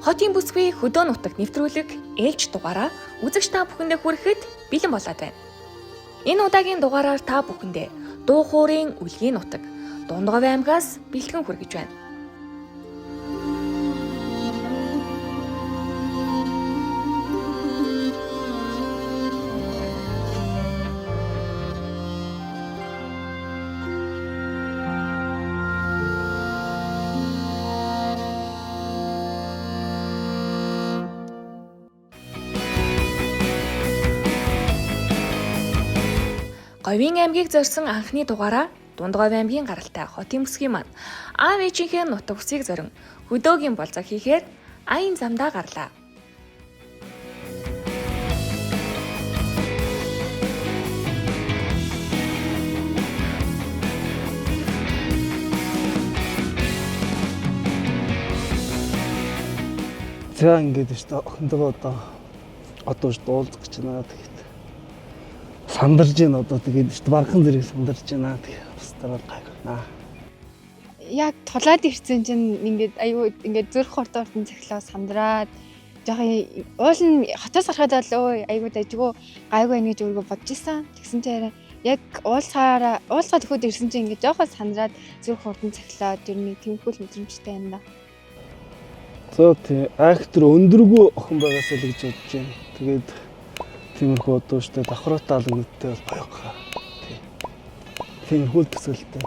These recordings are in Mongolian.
Хотын бүсгүй хөдөө нутагт нэвтрүүлэг ээлж дугаараа үзэгч та бүхэндээ хүрэхэд бэлэн болоод байна. Энэ удаагийн дугаараар та бүхэндээ дуу хоорын үлгийн нутаг Дундгов аймгаас бэлтгэн хүргэж байна. Говийн аймгийг зорьсон анхны дугаараа Дундгов аймгийн гаралтай хотын бүсгийн маань аав ээжийнхээ нутаг усыг зорин хөдөөгийн болцоо хийхээр аян замдаа гарлаа. За ингээд шүү дээ. Охиндоо одоо ч дуулах гэж байна. Тэгээд сандарж байна одоо тэгээд шүү дээ. Бархан зэрэг сандарж байна. Тэгээд бас дараа гайхна. Яг тулаад ирсэн чинь ингээд аюу ингээд зүрх хурдууртан цахилаа сандраад жоохон уул нь хотоос гарахад бол аюу дайггүй гайгүй байна гэж өөрийгөө бодож исэн. Тэгсэн чинь яг уулзахаар төхөд ирсэн чинь ингээд жоохон сандраад зүрх хурдан цахилаад ер нь тэмхүүл мэдрэмжтэй байна. За тий актер өндөргүй охин байгаасаа л гэж бодож байна. Тэгээд тиймэрхүү одоо шүү дээ. Давхраатай алгуудтай бол гоё хаа. Тий. Тиймэрхүү төсөөлтэй.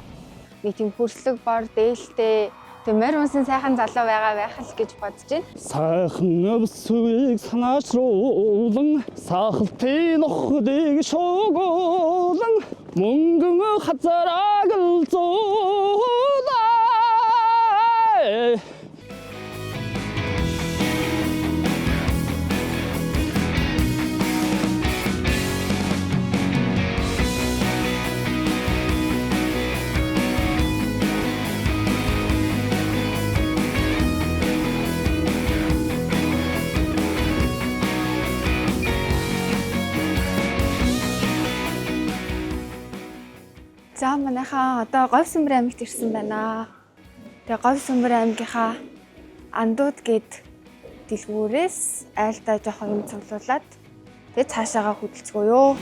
Нэг тийм хөрслөг бор дээлтэй тийм морь унсан сайхан залуу байгаа байх л гэж бодож байна. Сайхан өвсвийг санаачруулан сахалтын охдыг шуугуулан мөнгөн хазарааг л зуулаа. За манайхаа одоо Говьсүмбэр аймагт ирсэн байна. Тэгээ Говьсүмбэр аймгийнхаа Андууд гээд дэлгүүрээс айлдаа жоохон юм цуглуулад тэгээ цаашаага хөдөлцгөөё.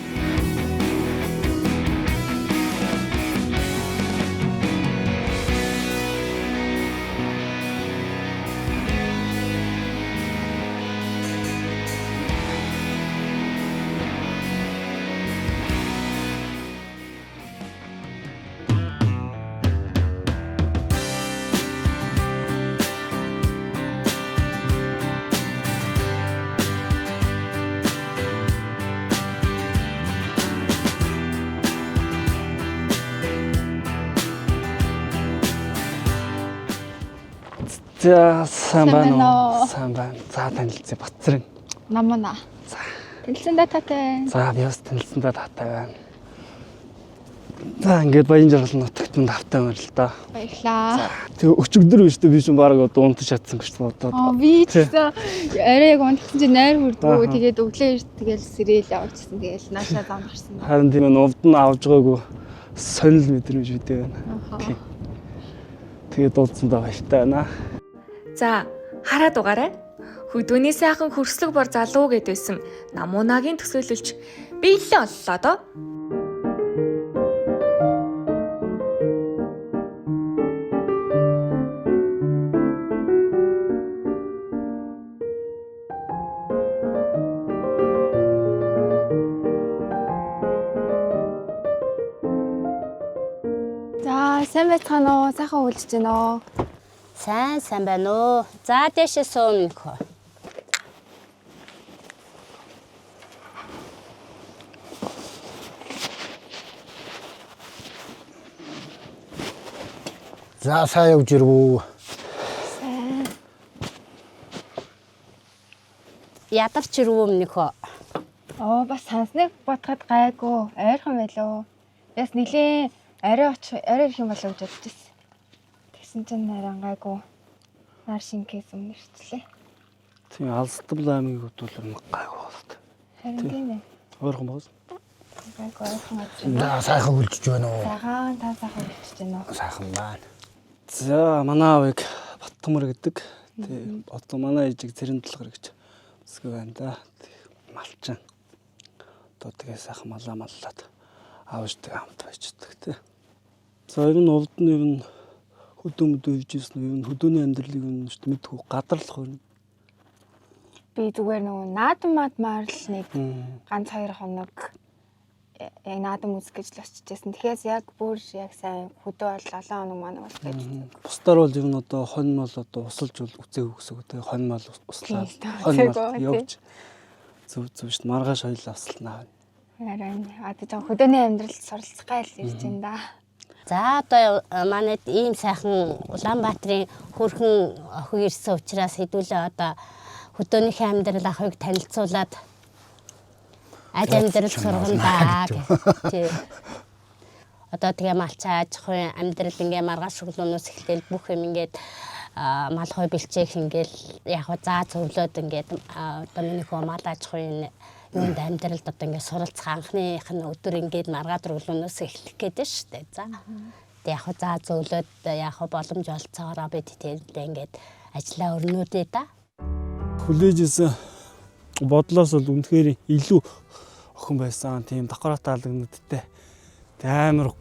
За сайн байна уу? Сайн байна. За танилцъя Батцэрэн. Намана. За. Танилцсандаа таатай. За би бас танилцсандаа таатай байна. За ингээд Баян жаргал нутагт нь тавтай байна л да. Баярлаа. Тэгээ өчигдөр биш үү би чинь баг одоо унтаж чадсан гэж бодоод. Би ч гэсэн арай яг унтсан чинь найр хүрдгүү. Тэгээд өглөө эрт тэгэл сэрээл явчихсан. Тэгэл наашаа зам гарсан. Харин тийм ээ увд нь авж байгаагүй сонир мэдрэмж үдээ байна. Тэгээд дуулцсандаа баяртай байна. За хараад угаарай. Хөдөөний сайхан хөрслөг бор залуу гэд байсан Намуунагийн төсөөлөлч биелэлээ оллоо доо. За сайн байцгаана уу? Сайхан үйлчж байна уу? Сайн байна уу? За дэше суунах уу? За сайн явж ирвүү. Сайн. Ядарч ирвүү өмнөх үү? Бас сансныг бодоход гайгүй. Ойрхон байлоо. Яс нилийн арай ирэх юм болоо гэж бодож байсан. Тэгсэн чинь наран гайгүй. Нар шинкээс өмнө ирчлээ. Тийм Алстал аймгийн хөдөлгөөн гайгүй болт. Харин тийм ээ. Ойрхон боос. Гайгүй ойрхон аз. За сайхан үлдэж байна уу? Сайхан та сайхан үлдэж байна уу? Сайхан байна. За манай аавыг Баттгмөр гэдэг Тий. Одоо манай ээжиг цэрэн толгор гэж үсгээ байна да. Малчин. Одоо тэгээ сайхан маллаад аавчтай хамт байждаг тий. За ер нь увд нь ер нь хөдөө үйжсэн нь ер нь хөдөөний амьдралыг нь шүү дээ мэдгүй гадарлах юм. Би зүгээр нөгөө наадам мадмаар л нэг ганц 2 хоног яг наадам үзэх гэж л очижсэн. Тэгэхээр яг бүр яг сайн хөдөө бол 7 хоног маань бол гэж. Бусдаар бол ер нь одоо хонь мал одоо усалж үзээг гэсэн үг тий. Хонь мал услаад хонь мал явж зөв шүү дээ. Маргааш хоёул авсалнаа. Харин одоо хөдөөний амьдралд суралцах гал ирж байна да. За одоо манайд ийм сайхан Улаанбаатарын хөрхөн охин ирсэн учраас хэдүүлээ одоо хөдөөнийхөө амьдрал ахыг танилцуулаад аж амьдрал сургандаа тий. Одоо тэгээ малчаа аж ахуйн амьдрал ингээ маргааш шүглөөнөөс эхлээл бүх юм ингээд мал хой бэлчээх ингээл яг заа зөвлөд ингээд одоо миний хөө мал аж ахуйн юунд амьдралд одоо ингээд суралцах анхных нь өдөр ингээд маргааш өглөөнөөс эхлэх гээд шүү дээ. За. Тэг яг заа зөвлөд яг боломж олцоороо бид тэдээ ингээд ажиллаа өрнөдөө да. Хүлээжсэн бодлоос бол үнэхээр илүү охин байсан. Тийм давхраа таалагдтээ. Амар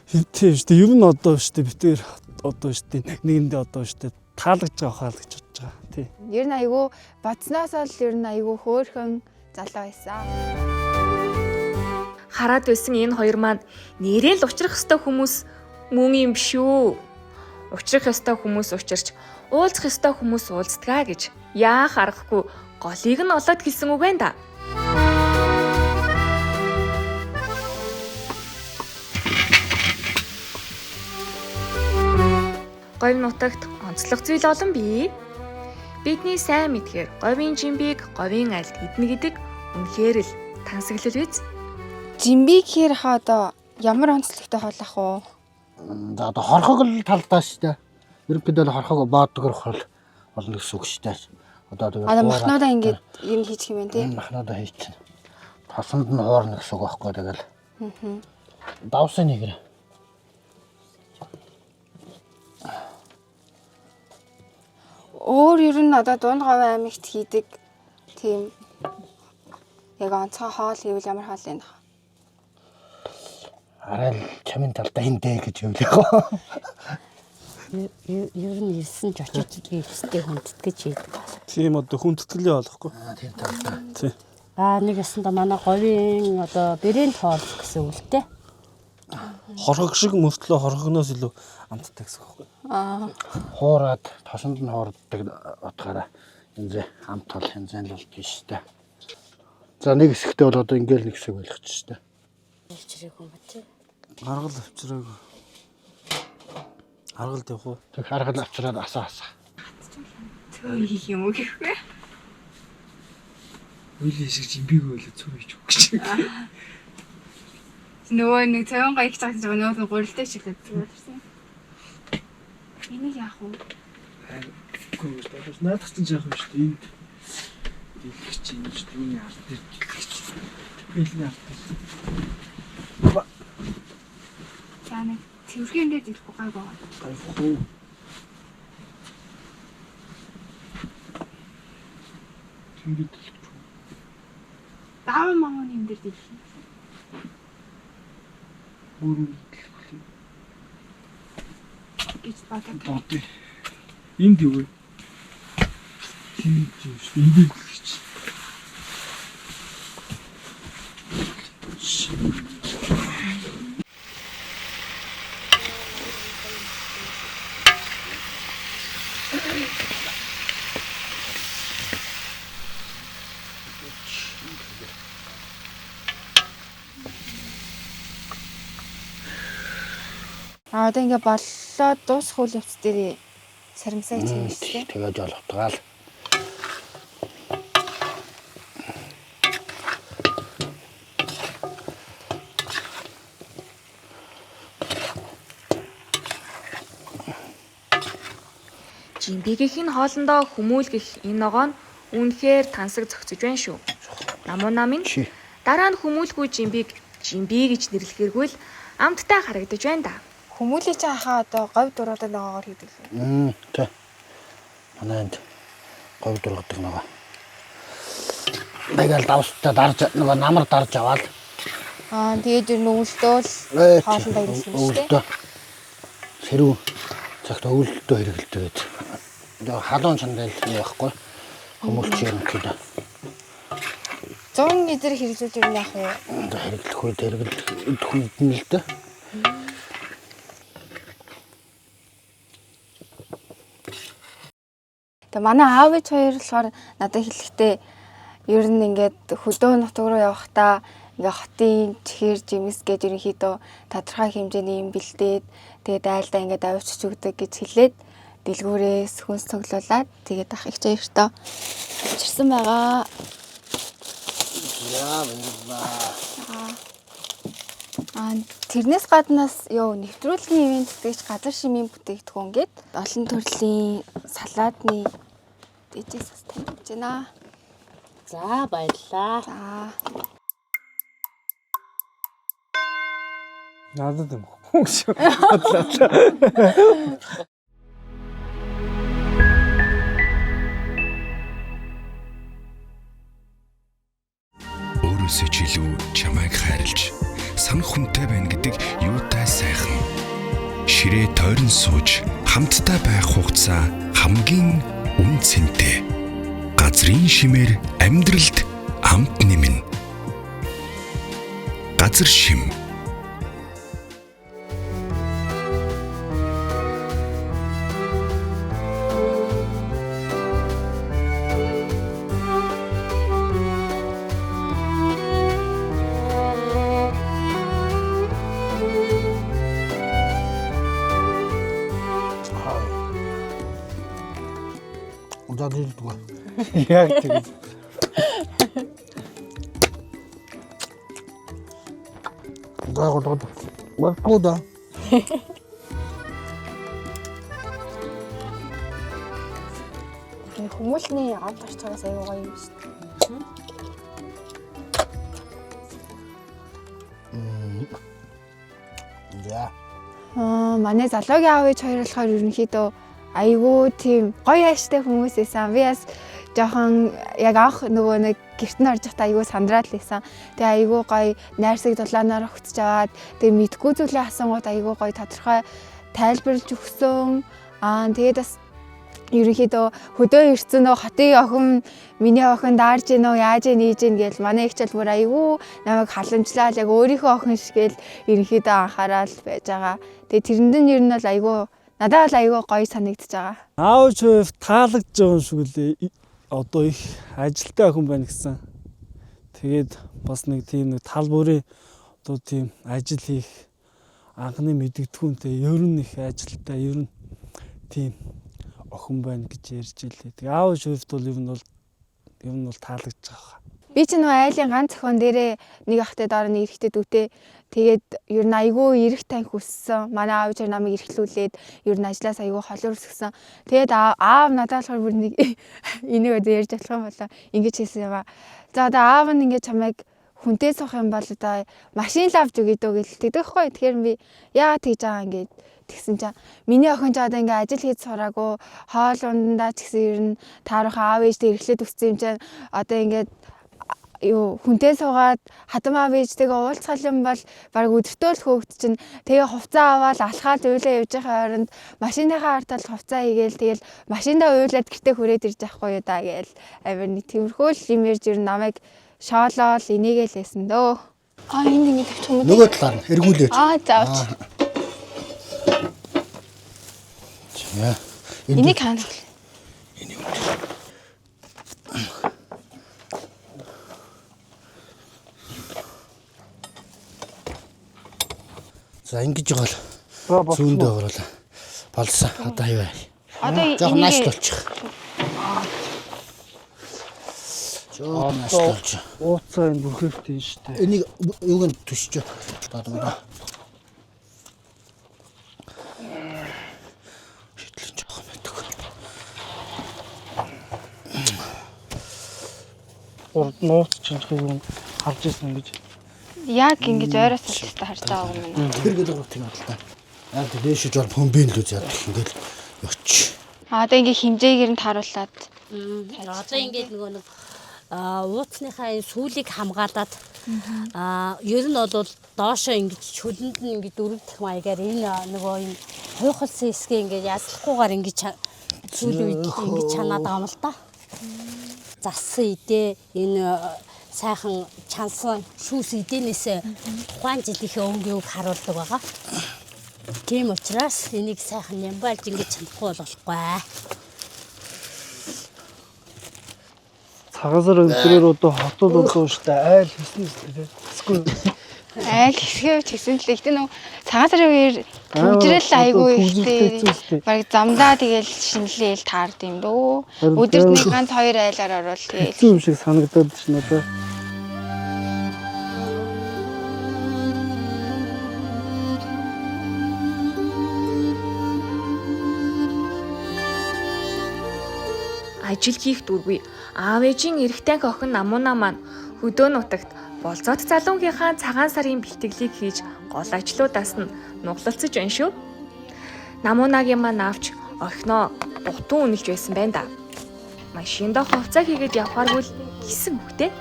хитээ шүү дээ. Ер нь одоо шүү дээ битээр одоо шүү дээ нэгэндээ одоо шүү дээ таалагдж байгаа хаа л гэж бодож байгаа. Тий. Ер нь айгүй бодсноос л ер нь айгүй хөөрхөн залуу байсан. Хараад байсан энэ хоёр маань нэрэл учрах ёстой хүмүүс мөн юм биш үү? Учрах ёстой хүмүүс учирч, уулзах ёстой хүмүүс уулздаг гэж яа харахгүй голыг нь олоод хэлсэн үг байна да. Говь нутагт онцлог зүйл олон бий. Бидний сайн мэдхээр говийн жимбиг говийн айлд идэнэ гэдэг үнэхээр л тансаглал биз. Жимби гэхээр хаа одоо ямар онцлогтой хоолох уу? За одоо хорхог л талдаа шүү дээ. Ерөнхийдөө хорхог баадаг хол болно гэсэн үг шүү дээ. Одоо тэгээ махнуудаа ингээд юм хийчих юм байна тий. Махнуудаа хийчих. Тасанд нь хоорно гэсэн үг байхгүй тэгэл. Давсан нэгэр. Өөр ер нь одоо Дундгавь аймагт хийдэг тийм яг онцгой хоол хийвэл ямар хоол юм бэ? Арай л чамын талдаа эндэ гэж хэлэхгүй. Ер нь ирсэн ч очиж хийстэй хүндэтгэж хийдэг. Тийм одоо хүндэтгэлийн олохгүй. Тэр талдаа. Тий. Нэг ясанда манай говийн одоо брэнд хоол гэсэн үг л дээ. Хорхог шиг мөртлөө хорхогноос илүү амттай гэсэн үг байхгүй. Хуураад тосонд нь хуурддаг утгаараа энэ амт тол хэмжээнд бол биш дээ. За нэг хэсэгтээ бол одоо ингээл нэг хэсэг байлгачих шүү дээ. Ирчрээг юм ба тий. Аргал авчрааг. Аргал явах уу? Тэг аргал авчраад асаа. Цөөн хийх юм уу гэхгүй. Үйл шиг жимбиг байлаа цөөн хийж өгөх гэж. Нөгөө нэг цайван гайх цаас нөгөө гурилтай шиг л зүгээрсэн. Энийг яах вэ? Гүрс дээс наадах чинь яах вэ шүү дээ. Энд дийлгч чинь шүү дээ. Үүний ард дээр дийлгч. Бэлний ард дээр. За нэг цэвэрхэн дээр дийлэхгүй гайгүй. Гайхгүй. Тэнгид дийлгч. Дааван мамын юм дээр дийлэх. Бүрэн гэж бодож. бодъё. Энд юу вэ? Тийм шүү дээ. Энд дийлгч. Одоо ингээ боллоо дуусах үйл явц дээр сарамсаа хийчихсэн шүү дээ. Тэгэж олготгаал. Жимбигийн хоолндоо хүмүүлгэх энэ ногоо нь үнэхээр тансаг зохицож байна шүү. Намуу намын дараа нь хүмүүлгүй жимбиг жимби гэж нэрлэхэргүй л амттай харагдаж байна да. Хүмүүлээ чи хаа одоо говь дуруудад байгаагаар хийдэг. Тий. Манайд говь дургадаг нөгөө. Тэгэл давстаа дарж нөгөө намар дарж аваад. Тэгээд ер нь өвөлдөөл хоолндоо ирсэн шүү дээ. Өвөлдөө. Сэрүү цагт өвөлдөө хэрэгэлдэг. Тэгээ халуун сандал яахгүй. Хүмүүлч юм гэдэг. 100 литр хэрэглүүл ер нь яах вэ? Хэрэглэх үед хэрэглэх үед нь л дээ. Тэгээ манай аав ээж хоёр болохоор надад хэлэхдээ ер нь ингээд хөдөө нутаг руу явахдаа ингээ хотын чихэр жимс гэж ерөнхийдөө тодорхой хэмжээний юм бэлдээд тэгээд айлдаа ингээд авчиж өгдөг гэж хэлээд дэлгүүрээс хүнс цуглуулад тэгээд ах их чаяртаа авчирсан байгаа. Яа Тэрнээс гаднаас нэвтрүүлгийн ивент тэгж газар шимийн бүтээгдэхүүн гээд олон төрлийн салаадны дэжээс тавьж байна. За баярлалаа. За Надад юм уу шүү. Өөрөөсөө ч илүү чамайг хайрлж санах хүнтэй байна гэдэг юутай сайхан. Ширээ тойрон сууж хамтдаа байх хугацаа хамгийн үнцэнтэй. Газрын шимээр амьдралд амт нэмнэ. Газар шим. удаа. Яг тийм. Гуда. Хүмүүлний авд орчоогоос аюу гоё юм шүү дээ. Яа. Манай залуугийн аав ээж хоёр болохоор ерөнхийдөө айгүй тийм гоё хайштай хүмүүс байсан. Би бас жоохон яг анх нөгөө нэг гэрт нь орж байхдаа айгүй сандраад л байсан. Тэгээ айгүй гоё найрсаг дулаанаар өгч аваад тэгээ мэдгүй зүйлээ асуунгууд айгүй гоё тодорхой тайлбарлаж өгсөн. Тэгээд бас ерөнхийдөө хөдөө ирсэн нөө хотын охин миний охин даарж гинөө яаж нээж гин гэж манай их чал бүр айгүй намайг халамжлаад яг өөрийнхөө охин шиг л ерөнхийдөө анхаарал байж байгаа. Тэгээ тэрэнд нь ер нь бол айгүй надад бол айгүй гоё санагдаж байгаа. Аав чөв таалагдж байгаа юм шиг үлээ. Одоо их ажилтай охин байна гэсэн. Тэгээд бас нэг тийм нэг тал бүрийн одоо тийм ажил хийх анхны мэдэгдэхүүнтэй ер нь их ажилтай ер нь тийм охин байна гэж ярьж илээ. Тэгээ аав шивд бол ер нь бол таалагдж байгаа. Би ч нөө айлын ганц охин дээрээ нэг ахтай дараа нэг эрэхтэй дүүтэй тэгээд ер нь айгүй эрэх тань хүссэн. Манай аав ч намайг эрхлүүлээд ер нь ажлаас айгүй холоор өсгсөн. Тэгээд аав надад болохоор бүр нэг энийг одоо ярьж болох юм болоо ингэж хэлсэн юм аа. За одоо аав нь ингэж чамайг хүнтэй суух юм бол одоо машин л авч өгье дөө гэл тэгдэхгүй. Тэгэхээр би яагаад тэгж байгаа ингээд тэгсэн чинь миний охин ч одоо ингээ ажил хийж сураагүй хоол ундаа ч гэсэн ер нь таарах аав ээжтэй эрхлээд өссөн юм чинь одоо ингээд хүнтэй суугаад хадам аав ээжтэйгээ уулзах юм бол баг өдөртөө л хөөгд чинь тэгээ хувцас аваад алхаад уйлаа явж байгаа хооронд машиныхаа артал хувцас хийгээл тэгэл машиндаа уйлаад гэртээ хүрээд ирж байхгүй юу да гээл авир нэг тиймэрхүү л юм ярьж ер нь намайг шоолоол энийгээл лээсэн дөө. Энд ингэ тавьчих юм уу? Нөгөө талаар нь эргүүлээч. Заавч. Яа. Энийг хаана вэ? Энийг. За ингэж байгаа л зүүндээ оруулаа. Болсон. Одоо юу вэ? Одоо жоохон энийг нааш болчих. Жоохон нааш болчих. Ууцаа энэ бүрхэгтэй шүү дээ. Энийг юуг нь төшчөө. Одоо. Шидлэн жоохон байдаг. Урд нууц чинхийг нь харж ирсэн гэж. яг ингэж ойроос тастаа харж байгаа юм байна. Тэр гэдэг нь тийм бодлоо. Яг дээшж бол бомбин л үзээд ингээл ёч. Одоо ингээ хэмжээгээр нь тааруулаад. Одоо ингээд нөгөө нэг ууцныхаа сүүлийг хамгаалаад ер нь бол доошоо ингэж чөлөнд нь ингэж дөрөвдөх маягаар энэ нөгөө юм хуйхалсан хэсгээ ингэж яслахгүйгээр ингэж сүүлийн үед ингэж чанаад байгаа юм л та. Зассан идэ энэ сайхан чансан шүүс идэнээс тухайн жилийнхээ өнгөийг харуулдаг байгаа. Тийм учраас энийг сайхан нямбалж ингэж чадахгүй болохгүй. Цагаасаар өндрээр одоо хотод одоо штэ айл хийсэн үстэй. Айл хэсгээ чигсэн л ихтэй нөө цагаан сарын үеэр хөвжрэл айгүй ихтэй. Бараг замдаа тэгэл шинэлээл таард юм дөө. Өдөрт нэг ганц 2 айлаар орвол тэгэл. Тийм шиг санагдаад шин одоо. Ажил хийх дургүй аав ээжийн эрэгтэй охин Намуна маань хөдөө нутагт болцоот залуугийнхаа цагаан сарын бэлтгэлийг хийж гол ажлуудаас нь нуглалцаж байна шүү. Намунагийн маань авч охиноо дутуу үнэлж байсан байна да. Машиндаа хувцас хийгээд явхааргүй л гисэн хөхтэй.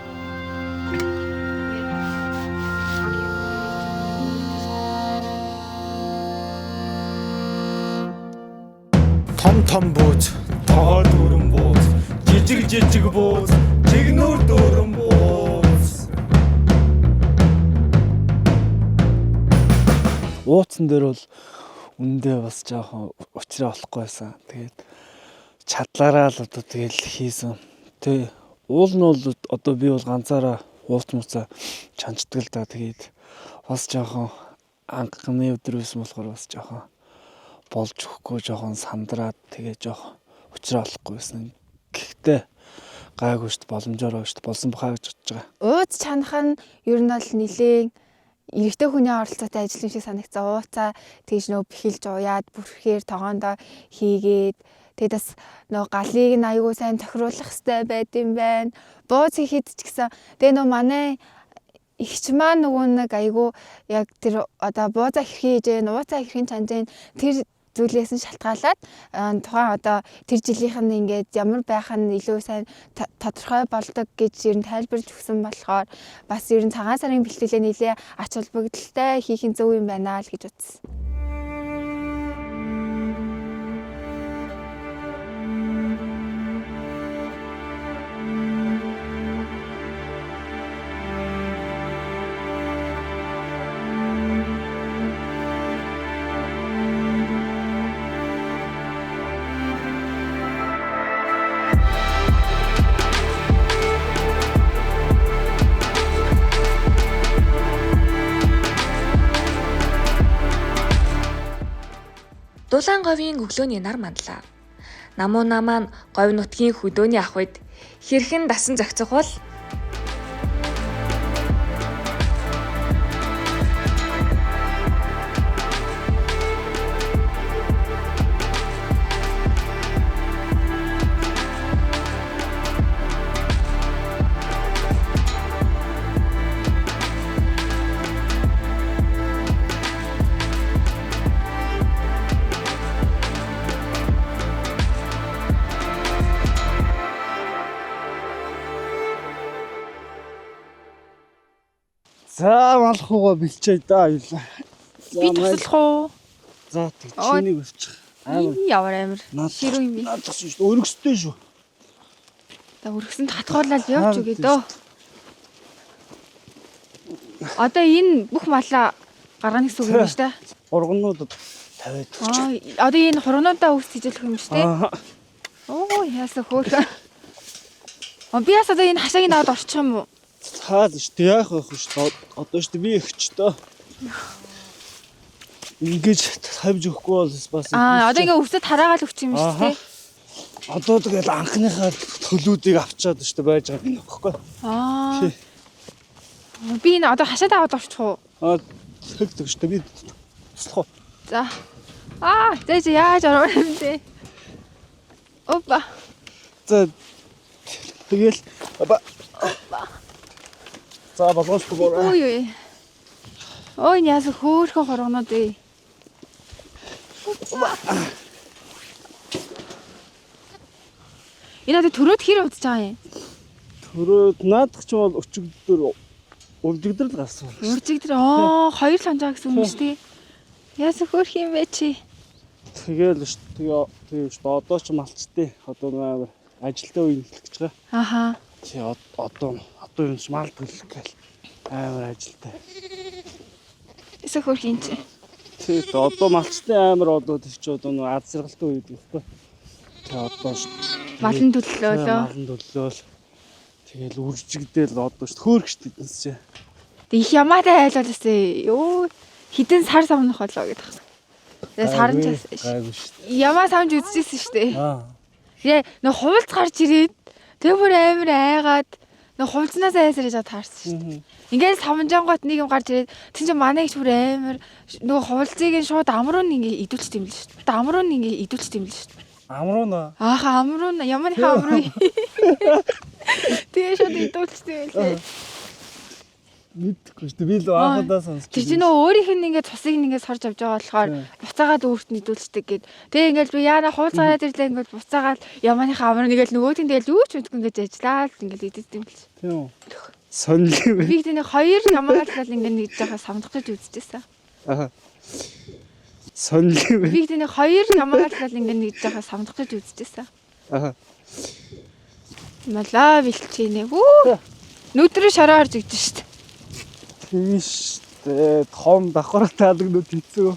Том бууз, тоо дөрөн бууз, жижиг бууз, жигнүр дөрөн бууз. Ууцсан дээр бол үндэ бас жоохон учраа болохгүй байсан. Тэгээд чадлаараа л одоо тэгэл хийсэн. Тэ уул нь бол одоо би бол ганцаараа ууц муцаа чанчдаг л да. Тэгээд бас жоохон анхны өдөр байсан болохоор бас жоохон болж өгөхгүй жоохон сандраад тэгээ жоохон учраа болохгүй байсан. Гэхдээ гайгүй шүү дээ, боломжоор шүү дээ, болсон бахаа гэж бодож байгаа. Ууц чанах нь ер нь бол нилээн эрэгтэй хүний оролцоотой ажил юм шиг санагцсан. Ууцаа тэгж нөө бэхэлж уяад бүрхээр тогоондоо хийгээд тэгээд бас нөө галыг нь аягүй сайн тохируулах хэрэгтэй байд юм байна. Бууз хийхэд ч гэсэн тэгээ нөө манай ихч маань нөгөө нэг аягүй яг тэр одоо буузаа хэрхий хийж, ууцаа хэрхэн чанж, тэр зүйлээс нь шалтгаалаад тухайн одоо тэр жилийнх нь ингээд ямар байх нь илүү сайн тодорхой болдог гэж ер нь тайлбарлаж өгсөн болохоор бас ер нь цагаан сарын бэлтгэлээ нэлээ ач холбогдолтой хийх нь зөв юм байна л гэж үзсэн. Дулаан говийн өглөөний нар манлаа. Намуна маань говь нутгийн хөдөөний ахуйд хэрхэн дасан зохицох бол За малхуугаа бэлчээ да аюулаа. Би туслах уу? За тэг чинийг өсчих. Ямар амир. Ширүү юм би. Наадах шүү дээ. Өргөстэй шүү. За өргөсөнд хатгуулаад явж үгээ дөө. Одоо энэ бүх малаа гарганы гэсэн үг юм шүү дээ. Ургануудад тавиад. Одоо энэ хургнуудаа үс хийжүүлэх юм шүү дээ. Оо яасаа хөөхөө. Би яас одоо энэ хашааг наваад орчих юм уу? Цаал шүү дээ. Яах вэ шүү дээ. Одоо шүү дээ би ихчтэй. Ингэж тавьж өгөхгүй бол бас. Одоо ингээ өвсөд хараагаал өгч юм шүү дээ. Одоо тэгэл анхныхаа төлүүдийг авчаад шүү дээ байж байгаа юм багхгүй. Би энэ одоо хашаад аваад орчих уу? Тэгдэг шүү дээ. Би туслах уу? За. Зэ яаж орох юм бэ? Опа. За тэгэл за болгохгүй бороо. Ой яас хөөхөн хоргонод ээ. Энэ одоо төрөөд хэр удаж байгаа юм? Төрөөд наадах ч бол өчигдөр өвдөгдөр л гарсан. Үржигдэр 2 л хонжаа гэсэн юм шүү дээ. Яасан хөөх юм бэ чи? Тэгэл ш тэгээ ш одоо ч малчтээ. Одоо амар ажилдаа үе эхлэх гэж байгаа. Аха. Чи одоо юм ч мал төлөх гээл амар ажилдаа. Яасан хөөх юм чи? Тэгээ одоо малчтын амар одоо тэр чи одоо нэг аз жаргалтай үед гэхгүй. Тэгээ одоо ш Малын төллөөлөө. малын төлөөл. Тэгэл үржигдэл одоо ш хөөргөшт эдэнс чи. Тэг их ямаатай айлуулсан. Йоо хідэн сар самнах болоо гэдэг. Тэгээ сарн час. Гайгүй ш. Ямаа самж үзчихсэн шүү дээ. Аа. Тэгээ нөө хувалц гарч ирээд тэг бүр амар айгаад нөө хувалцнаас айсарж таарсан шүү дээ. Ингээд самжаангот нэг юм гарч ирээд тэн чинь манай их бүр амар нөгөө хувалцыг нь шууд амруу нэг идүүлж тэмлээ шүү дээ. Амруу нэг идүүлж тэмлээ шүү дээ. Амруу наа. Ааха амруу ямар амруу. Тэгээ шууд идүүлж тэмлээ. Мэдхгүй шүү дээ. Би л анхудаа сонсч. Тэр чинь нөө өөрийнх нь ингээд цусыг ингээд сорж авч байгаа болохоор буцаагаад өөрт нь идүүлждэг гэд. Тэгээ ингээд би яана хуулцаараад ирлээ ингээд буцаагаад ямааныхаа амруу нэгээл нөгөөт нь тэгэл юу ч мэдгүй ингээд ажиллаад ингээд идэлдэг юм л. Тийм үү. Сонлив. Би тэний 2 ямаагаалал ингээд нэгж байгаа самдахж үзчихсэн. Аа. Сонлив. Би тэний 2 ямаагаалал ингээд нэгж байгаа самдахж үзчихсэн. Аа. Малаа бэлчээнэ. Хүү. Нүдрээ шараа харж игдэн шүү дээ. Тийш дээ. Том давхар таалгнууд хийцүү.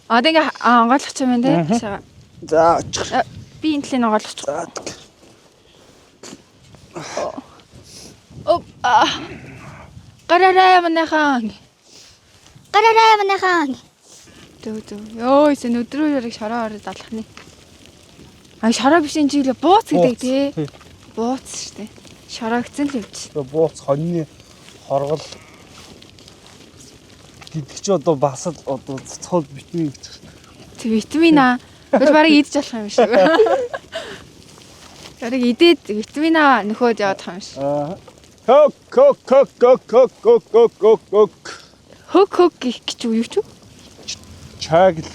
Тэгээ ангаалах юм байна те. За. Би энэ талын ангаалах. Оп. Гараарай манайхан. Дөө. Йоо, эсэ нүдрөө яриг шараа хараад алах нь. Шараа биш энэ жилээ бууц гэдэг тий. Бууц штэ. Шараагцсан л явж. Бууц хоньны хоргол гэдэг чи одоо бас л одоо цоцгол витамин гэж. Тэг витамин аа. Тэр барыг идэж болох юм шиг. Барыг идээд витамин аа нөхөд явах юм шиг. Аа. Хök гэх гэж юу ч үү? Чаг л.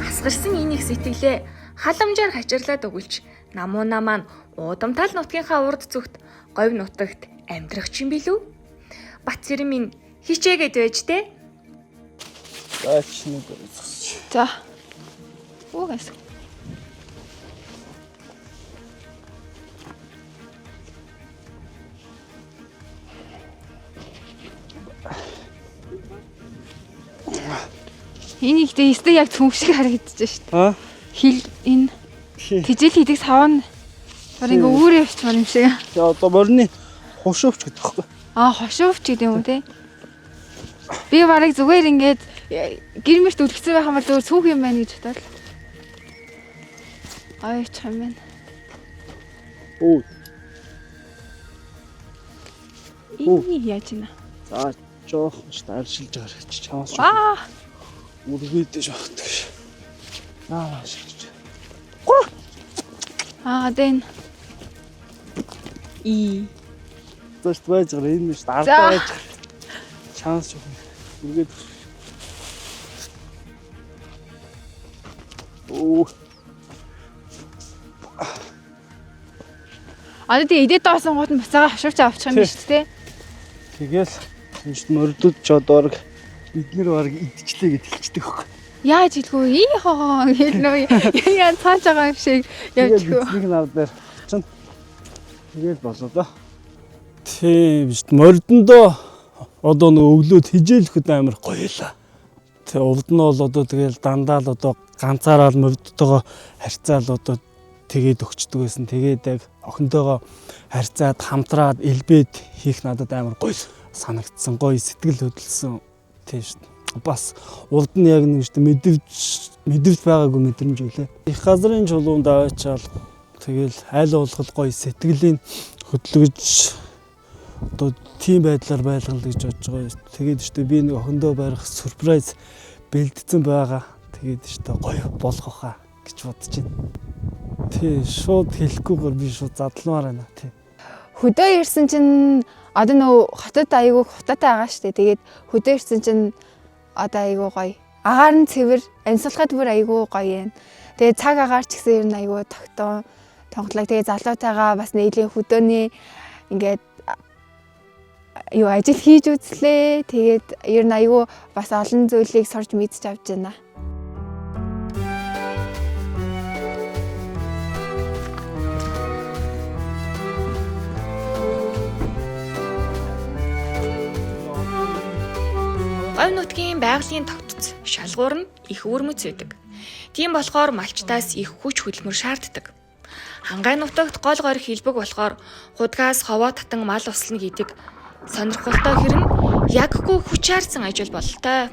Асгарсан энийг сэтгэлээ халамжаар хачирлаад өгүүлж намууна маань удамтал нутгийнхаа урд зүгт говь нутагт амьдрах юм билүү? Бат Цэрмийн хичээгээд байж тээ. Аач нэг. За. Угаас. Энийг тэ өстө яг цөм шиг харагдаж шít. Аа. Хил энэ тижэл хийдэг савн бар ингээ өөрөө явчихмаар юм шиг. За одоо морины хушууч гэдэг байхгүй. Хошууч гэдэг юм уу те. Би барыг зүгээр ингээд гэрмэрт үлгцсэн байх юм бол зүгээр сүүх юм байна гэж бодоод. Аач юм байна. Оо. Ий яаж ийна. За жоохон ч аршилж байгаа ч чамаас ч үргэлдэж багтдаг ш. Шигч. Дэн. Зөст байж байгаа энэ ш ардаа байж. Чанс ч үргэлд. Оо. Тэгээ идээд доосон гут нь буцаага хашууч авчих юм биш үү те. Тэгэл энэ мордод ч одоо бид нэр баг идчихлээ гэж хэлчихдэг хөөх. Яаж хэлгүй ий хоо гэл нөө яа цааж байгаа юм шиг явчихгүй. Нэг нар дээр чинь тэгэл болоо да. Тийм биш мордондоо одоо нэг өглөө тижээлэхэд амар гоёлаа. Тэг увд нь бол одоо тэгэл дандаа л одоо ганцаараа л мордтойгоо харьцаал одоо тэгээд өгчдөг байсан. Тэгээд яг охинтойгоо харьцаад хамтраад элбээд хийх надад амар гоё санагдсан. Гоё сэтгэл хөдлөсөн. Тийм шүү дээ. Бас урд нь яг нэг шүү дээ мэдвж байгаагүй мэдрэмж үлээ. Их газрын чулуунд аваачаал тэгэл аль болгол гоё сэтгэлийн хөдлөж одоо тийм байдлаар байлгал гэж бодож байгаа. Тэгээд шүү дээ би нэг охиндоо барих сюрприз бэлдсэн байгаа. Тэгээд шүү дээ гоё болох хаа гэж бодож байна. Тий, шууд хэлэхгүйгээр би шууд задламаар байна тий. Хөдөө ирсэн чинь одоо нөө хотод айгүй хутаатай байгаа шүү дээ. Тэгээд хөдөө ирсэн чинь одоо айгүй гоё. Агаар нь цэвэр, амьсгалахад бүр айгүй гоё юм. Тэгээ цаг агаар ч гэсэн ер нь айгүй тогтун тонглог. Тэгээ залуутайгаа бас нийлэн хөдөөний ингээд юу ажил хийж үзлээ. Тэгээд ер нь айгүй бас олон зүйлийг сурч мэдж авч байна. Говь нутгийн байгалийн тогтц шалгуур нь их өвөрмөц байдаг. Тийм болохоор малчтаас их хүч хөдөлмөр шаарддаг. Хангай нутагт гол горих хэлбэг болохоор худгаас ховоо татан мал услна гэдэг сонирхолтой хэрэг яггүй хүчаарсан ажил бололтой.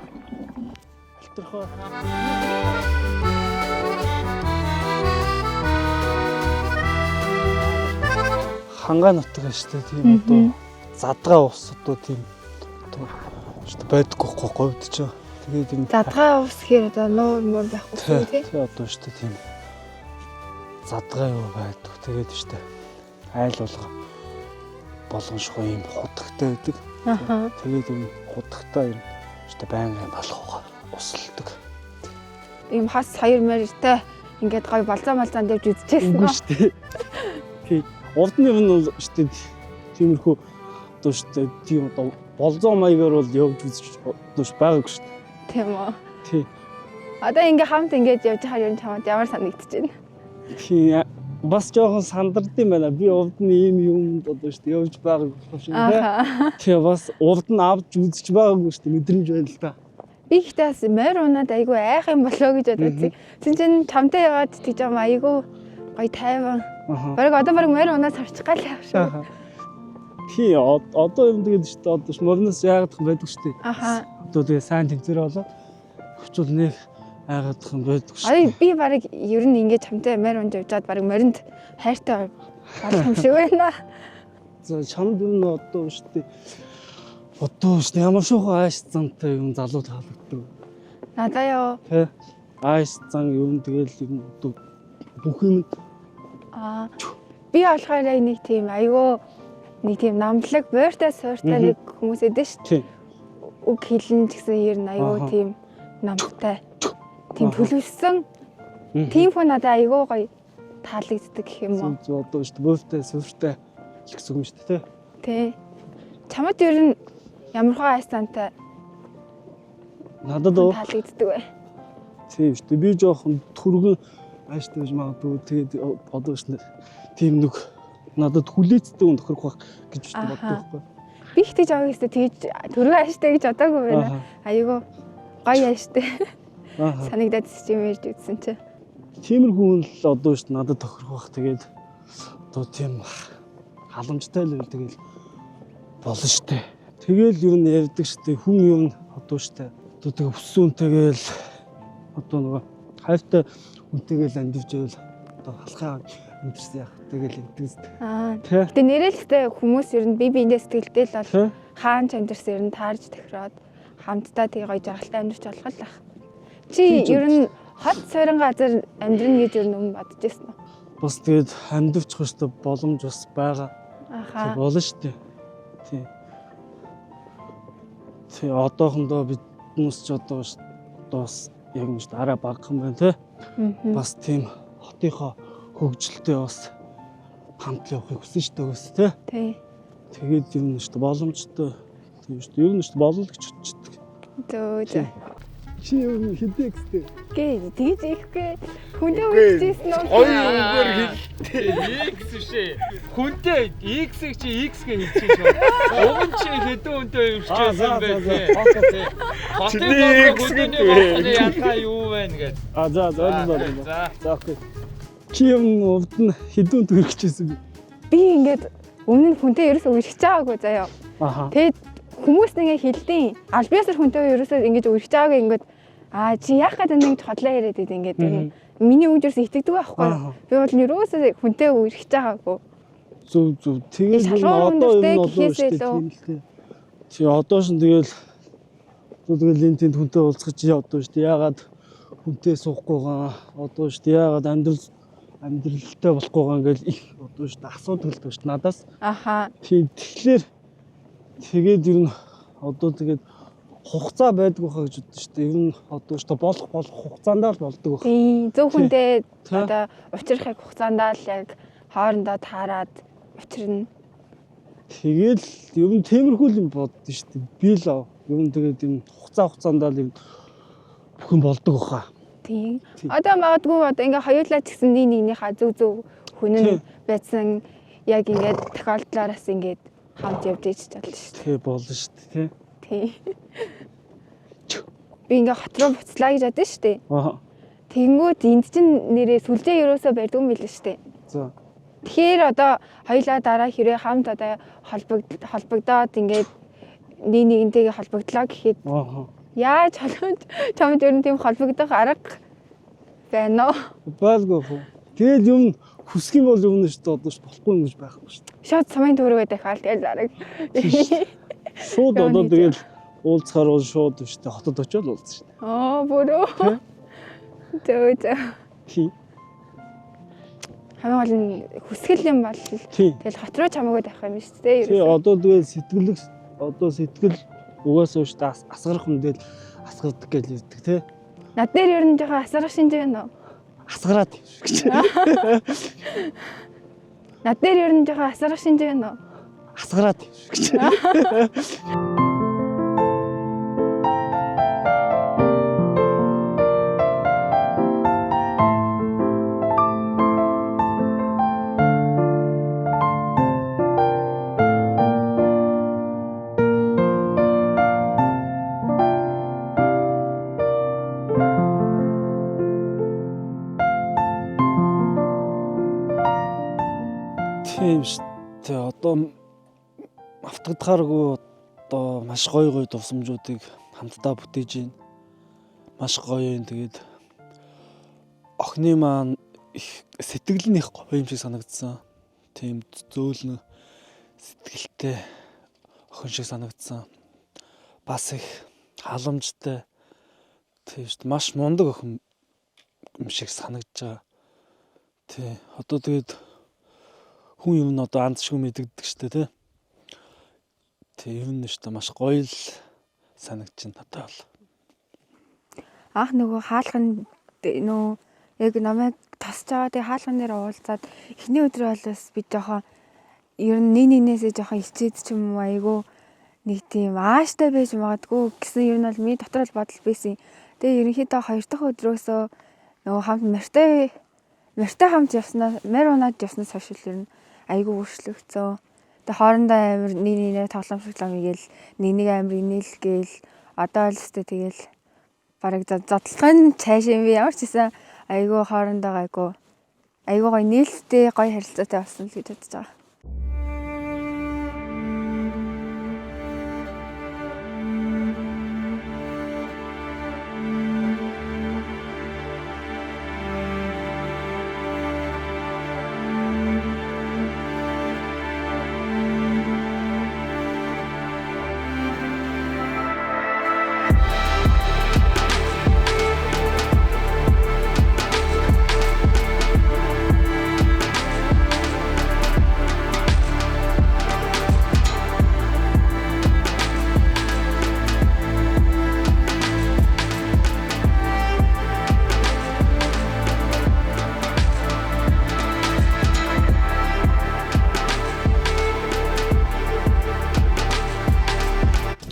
Хангай нутаг штэ тийм одоо задгаа ус одоо тийм одоо штэ байдаггүй говьд ч. Тэгээд юм Задгаа ус гэхээр одоо нуур муур байхгүй тийм. тий одоо штэ тийм задгаа юу байдаг. Тэгээд штэ айл болго болгоншгүй юм хутагтай байдаг. Аха. Тэгээд юм хутагтай юм штэ байнгын болохоо усалдаг. Ийм хас 2 морьтой ингээд гоё болзон девж үзчихсэн Үгүй штэ. Тий урдны юм нь штэ тиймэрхүү одоо штэ тийм одоо болзон маягаар бол явж үзэж дууш байгаагүй штэ. тийм үү. Тий. Одоо ингээ хамт ингээд явж хахаар ер нь чамд ямар санагдаж байна? Тий бас жоохон сандард юм байна. Би урд нь ийм юмд одоо штэ явж байгаагүй юм тий. Тэгээ бас урд нь авч үзэж байгаагүй штэ мэдрэмж байна л да. Би ихтэй бас морь унаад айгүй айх юм болоо гэж боддог. Тин чин чамтай яваад тийж юм айгүй гоё тайван. Бараг одоо бараг морь унаад сарчих гал яах шүү. Тий одоо юм тэгээд штэ одоо морноос яагаад байдаг штэ. Аха. Одоо тэгээ сайн тэмцээр болоо. Хүчүүл нэг айгаад юм байдаг штэ. Ай би бараг ер нь ингээд чамтай морь унж явжаад бараг моринд хайртай болох юм шиг байна. За чамд юм одоо штэ. Одоо штэ ямар шоухан ааш зантай юм залуу таалагддаг. Надаа яа. Тэ ааш зан юм тэгэл юм одоо бүх юм Би болохоор нэг тийм айгүй нэг тийм намдлаг буйртай сууртай нэг хүмүүс эдэн шүү. тий. Үг хэлэн ч гэсэн ер нь айгүй тийм намтай. Тийм төлөвсөн. Тийм хүн надад айгүй гоё таалагддаг гэх юм уу. Одоо штэ буйртай сууртай л гэсэн юм штэ тий. Тий. Чамд ер нь ямар хаа айсантай Надад оо таалагддаг бай. тийм штэ би жоохон түргэн ааштай гэж магадгүй тэгээд одоо штэ тийм нэг надад хүлээцтэй хүн тохирох байх гэж штэ боддог байхгүй. Би ихтэй жаа гэстэй тэгж төрөө ааштай гэж бодоагүй байна. Айгүй гоё ааштай. Санагдаад юм ярьж үзсэн чи. Тиймэрхүү хүн л одоо штэ надад тохирох байх тэгээд одоо тийм халамжтай л байл тэгэл болно штэ. Тэгэл юу н ярьдаг штэ хүн юм одоо штэ одоо тэг өссөн тэгэл одоо нөгөө хайртай хүнтэйгээл амьдэрч байвал одоо халахаа амьдэрсэн яах тэгэл ингэдэг. Гэтэ нэрэлтэй хүмүүс ер нь бие биендээ сэтгэлдээ л бол хаан ч амьдэрсэн ер нь таарж тохироод хамтдаа тэгээ гоё жаргалтай амьдарч болох л ах. Чи ер нь хот сойрон газар амьдрна гэж ер нь өмнө бодож байсан уу? Бас тэгээд амьдэрч байгаа штэ боломж бас байгаа. Аха. Болно штэ. Тий. Тий одоохондоо биднээс ч одоо бас яг нь штэ арай багхан байна те. Бас тийм хотынхоо хөгжилтэй бас хамт явахыг хүсэн штэ өгөөс те. Тий. Тэгээд ер нь штэ боломжтой. Тийм штэ ер нь штэ боломжтой чичдэг. Зөө. Чи юу хэдэгтэй? Гээ тэгж ихгүй. Хүндээ үлдчихсэн үү? Үгээр хэлтэй. X шээ. Хүнтэй X-ийг чи X-гээ хэлчихэж байна. Уг нь чи хэдэн хүнтэй өвчжсэн бэ? Хотын хүнтэй болохны ялгаа юу вэ гэд. За окей. Чи юм урд нь хэдэн төрчихсэн бэ? Би ингээд өмнө нь хүнтэй ерөөсөө үргэж байгаагүй заяа. Тэгээд хүмүүс нэгээ хэлдэг. Альбиасар хүнтэй ерөөсөө ингэж үргэж байгаагүй ингээд чи яах гэдэг нэг хотлоо яриад байд ингээд миний үг ерөөсөө итгэдэг байхгүй. Би бол ерөөсөө хүнтэй үргэж байгаагүй. Зүг. Тэгээд одоо юм нь олон шүү дээ. Чи одоо шин тэгэл энэ тэнд хүнтэй уулзах чи одоо шүү дээ. Яагаад хүнтэй суухгүй байгаа. Одоо шүү дээ. Яагаад амьдралтай болохгүй байгаа ингээл их одоо шүү дээ. Асуудал төлдөг шүү дээ надаас. Аха. Тэгэхээр тэгээд ер нь одоо тэгээд хугацаа байдгүй хаа гэж боддоо шүү дээ. Ер нь одоо шүү дээ болох хугацаанд л болдог байх. Тийм зөвхөндөө Тий. одоо учрахыг хугацаандаа л яг хоорондоо таарад учрна. Тэгэл ер нь тиймэрхүү юм боддоо шүү дээ. Би л ер нь тэгээд юм хугацаанд л юм бүх юм болдог баха. Тийм. Тий. Одоо магадгүй одоо ингээ хоёулаа ч гэсэн нэгнийхээ зөв хүн Тий. нь байсан яг ингээд тохиолдлоороос ингээд хамт явж иж чадлаа шүү Тий болно шүү дээ. дээ. Тийм. Би ингээ хот руу буцлаа гэж бодсон шүү дээ. Аа. Тэнгүүд энд чинь нэрээ сүлжээ ерөөсөө барьдгүй юм билээ шүү дээ. За. Тэгэхээр одоо хоёулаа дараа хэрэг хамт одоо холбогдоод ингээд нэгнтэйгээ холбогдлоо гэхэд Аа. яаж чамд ер нь тийм холбогдох арга байна уу? Байлгүй хөө. Тэгэл юм хүсэх юм бол юм шүү дээ. Одоо ш болохгүй юм гэж байхгүй шүү дээ. Шууд сумын төрөө дахиад тэгэл арга. Шууд одоо тэгэл уулзахаар бол шууд шүү дээ. Хотод очиод уулзсан шүү дээ. Аа бүрөө. Төө. Тий. Хамгийн гол нь хүсгэл юм бол Тий. тэгэл хот руу чамаагүй байх юм шүү дээ. Тий одоо тэгэл сэтгэл угаасаа шүү дээ. Асгарах юм del асгардаг гэж хэлдэг тий. Над дээр ер нь жоохон асарах шинж байна уу? Асгараад юм шүү гэж. Над дээр ер нь жоохон асарах шинж байна уу? Асгараад юм шүү гэж. Тийм шүү дээ. Одоо автагдахааргүй одоо маш гоё дурсамжуудыг хамтдаа бүтээж байна. Маш гоё юм. Тэгээд охины маань их сэтгэл нь их гоё юм шиг санагдсан. Тийм зөөлнө сэтгэлтэй охин шиг санагдсан. Бас их халамжтай. Тийм шүү дээ. Маш мундаг охин юм шиг санагдаж байгаа. Тий. Одоо тэгээд хүн юм нь одоо андшгүй мэддэгдэг штэ тий. Тэг юм нь штэ маш гоё л санагдаж байна надад бол. Анх нөгөө хаалган нөө яг намайг тасч байгаа тэг хаалган дээр уулзаад эхний өдрөө бол бас би жоохон ер нь нэгнээсээ жоохон ичээд ч юм уу айгу нэг тийм ааштай байж магадгүй гэсэн ер нь бол миний дотор л бодол байсан. Тэгээ ерөнхийдөө хоёр дахь өдрөөсөө нөгөө хамт мэртэй хамт явснаа мэр унаад явснаас хойш ер нь айгу өөрчлөгдсөн. Тэгээ хоорондоо амир нэг тоглоомшглоо мгээл нэг амир инээлгээл одоо л өстэй тэгэл бараг задлахын цааш юм би ямар ч гэсэн айгу хоорондоо айгу гоё нээлттэй гоё харилцаатай болсон л гэж бодож байгаа.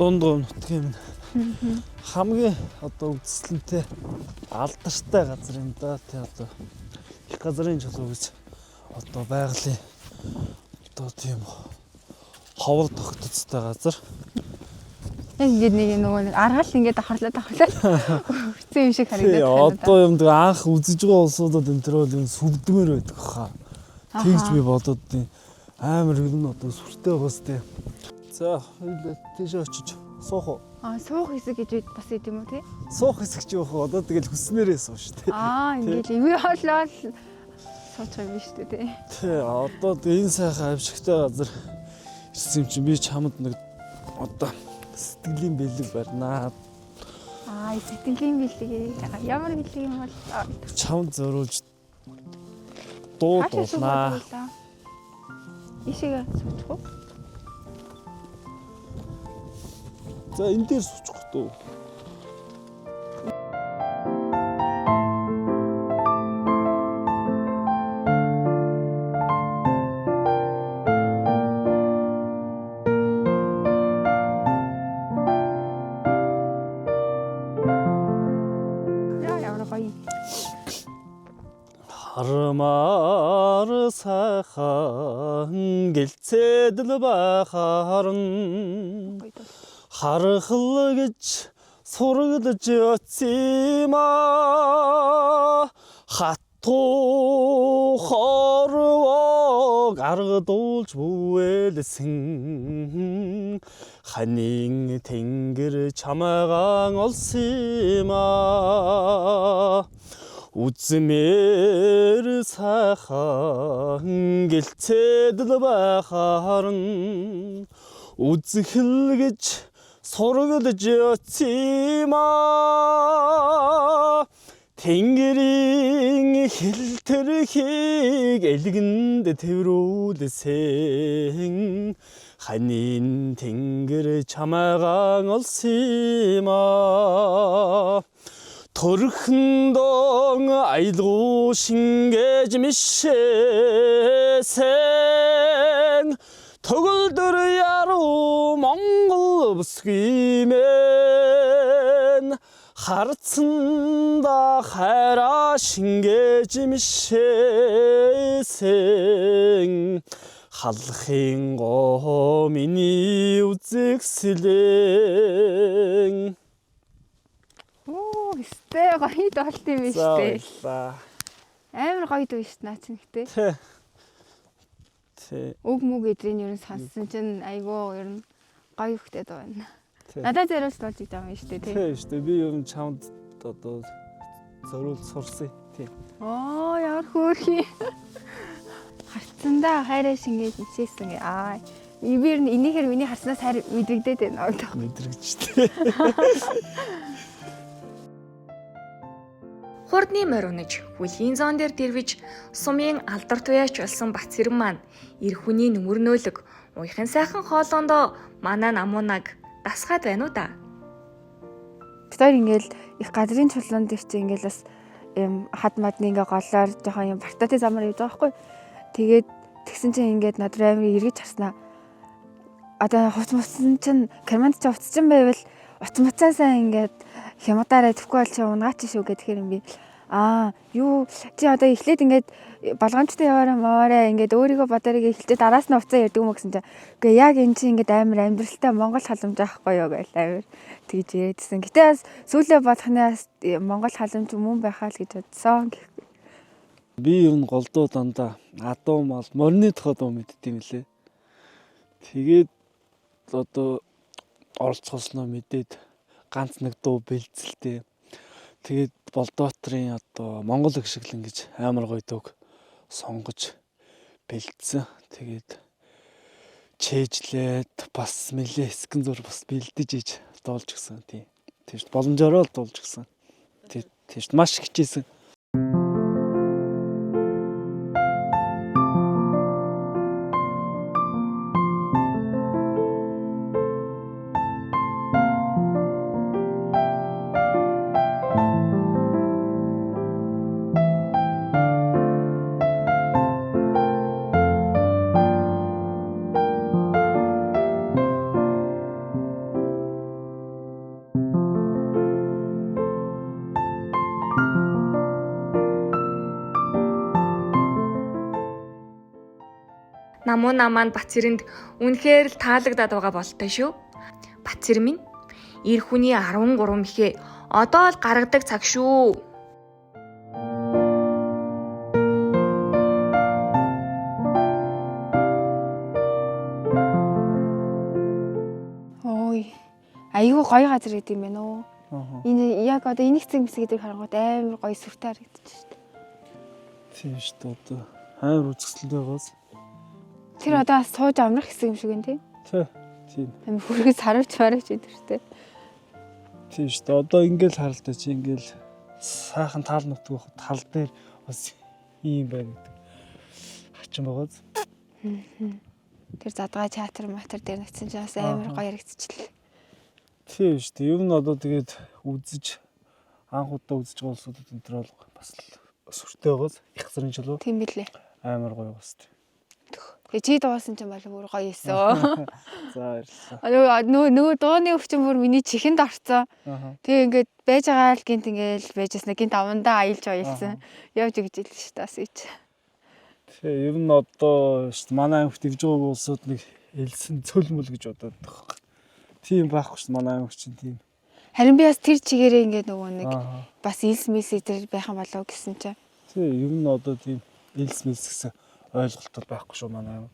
Дундгой нутгийн хамгийн одоо үзэсгэлэнтэй алдартай газар юм да. Тэ одоо их газрын чулуу гэж одоо байгалийн одоо тийм ховор тогтцтой газар. Ингээд нэг аргал ингээд давхарлаад хүрсэн юм шиг харагдаад байна. Одоо юм дэ анх үзэж байгаа улсуудад энэ төр бол юм сүвдмээр байдаг хаа. Тэгж би бодоод тийм амар ер нь одоо сүртэй байгаас тийм. За хоёул тийш очиж суух уу? Суух хэсэг гэж бас идэм үү те? Суух хэсэг ч явах одоо тэгэл хүснээрээ суу шүү дээ. Ингээд ивээ хоолоо суучих юм биш үү те? Тий, одоо энэ сайхан авшигтай газар ирсэн юм чинь би чамд нэг одоо сэтгэлийн бэлэг барьнаа. Сэтгэлийн бэлэг ямар бэлэг юм бол Чамд зориулж дуулнаа. Ишигээ суучих уу? За энэ дээр суучих. дөө. Ямар гоё. Хармаар сайхан гэлцээдэл байхаарн харахл гэж сургадж оцсимаа хатуу хорвоо гаргадуулж бүвэлсэн ханин тэнгэр чамаагаан олсимаа үзмээр сайхан гэлцээдэл байхаарн үзэхэл гэж сургадж оцсимаа тэнгэрийн хэлтэрхийг элгэнд тэврүүлсэн ханин тэнгэр чамаагаан олсимаа торхндон аялгуу шингээж мишээсэн төгөлдөр яруу Монгол бүсгиймэн харцанда хайраа шингээж мишээсэн халахын гоо миний үзэгслэн Өстэй гоё доолт юм биш үү? За. Амар гоё дүү шүү наа чинь гэтээ. Тэ. Үг мүг эдрийн ер нь сонссон чинь айгүй ер нь гоё хөхтэй дуу байна. Тэ. Надад зэрэгс болж байгаа юм шүү дээ тий. Тэ шүү дээ. Би ер нь чамд одоо зориулж сурсан. Тий. Оо ямар хөөрхий. Харцсандаа хайраа шингээж нисээсэн. Аа. Ивэр энийхэр миний харснаас хайр мэдрэгдээд байна. Мэдрэгчтэй. Хурдны морь унаж, хүлгийн зоон дээр дэрвэж, сумын алдар туяач болсон Бацэрэн маань эр хүний нүмернөөлөг, уяхан сайхан хоолоондоо манай намуунаг дасгаад байна уу да. Тэр ингээл их газрын чулуун дээр чи ингээл бас юм хад мадны ингээ голоор жоохон юм бартаатай замаар явж байгаа байхгүй. Тэгээд тэгсэн чинь ингээд над руу амир эргэж харснаа. Одоо хувц муцсан чинь карманд ч хувцсан байвал утас муцаасаа ингээд хямдаараа төвхгүй бол чи унгаач шүү гэхээр юм би. Аа, юу чи одоо эхлээд ингээд болгоомжтой яваараа маваараа ингээд өөрийгөө бодоорыг эхэлээд араас нь уцаа ярьдаг юм гэсэн чинь. Үгүй яг эн чинь ингээд амар амьдралтай Монгол халамж аахгүй юу гээл амар тэгж яриадсэн. Гэтэ бас сүүлээ бодохнаас Монгол халамж мөн байхаа л гэж бодсон. Би ер нь голдуу дандаа адуу мал морины тухай дуу мэддэм лээ. Тэгээд одоо оролцуулсноо мэдээд ганц нэг дуу бэлдэлтэй. Тэгээд Болдоотрын одоо Монгол гişглэн гэж амар гоё дууг сонгож бэлдсэн. Тэгээд чэйжлээд бас нэлээ хэсгэн зур бас бэлдэж иж дуулж гисэн. Тийм. Тэгж боломжоор л дуулж гисэн. Тэгж маш хичээсэн. Намуунаа маань Бацэрэнд үнэхээр л таалагдаад байгаа болтой шүү. Бацэр минь эр хүний 13 ихээ одоо л гаргадаг цаг шүү. Ой. Айгүй гоё газар гэдэг юм байна уу? Энэ яг одоо энийг цэг мэс гэдэг харангуут амар гоё сүртэй харагдаж шүү дээ. Тийм шүү дээ. Одоо хайр үзэсгэлэнтэй байгаас. Тэр одоо бас сууж амрах хэсэг юм шиг байна тий. Тийм. Амар хүргээс харавч мараач идэх шүү дээ. Тийм шүү дээ. Одоо ингээл харалтай чи ингээл сайхан тал нутгах тал дээр бас ийм байна гэдэг. Хачин байгааз. Тэр задгаа театр матер дээр нэгсэн чинь бас амар гоё харагдчихлээ. Тийм шүү дээ. Ер нь одоо тэгээд үзэж анх удаа үзэж байгаа улсуудад энэ төр бол бас л сүртэй байгаас их зэрэг чулуу Тийм билээ. амар гоё бас тийм. Тэгээ чи дуусан чинь бол бүр гоё эсөө. За баярлалаа. Нөгөө дууны өвчин бүр миний чихэнд орцсон. Аа. Тэгээ ингээд байж байгаа л гинт ингээл байжснаа гинт авандаа аялж баялсан. Явж өгч ийл ш тас ич. Тэгээ ер нь одоо шүү дээ манай аймагт ивж байгаа улсууд нэг элсэн цөлмөл гэж бодоод байгаа. Тийм байхгүй шүү дээ манай аймаг чинь тийм. Харин би бас тэр чигээрээ ингээд нөгөө нэг Аа. бас илс мэлс тэр байхан болов гэсэн чинь. Тийм ер нь одоо тийм элс мэлс гэсэн ойлголт бол байхгүй шүү манай аймаг.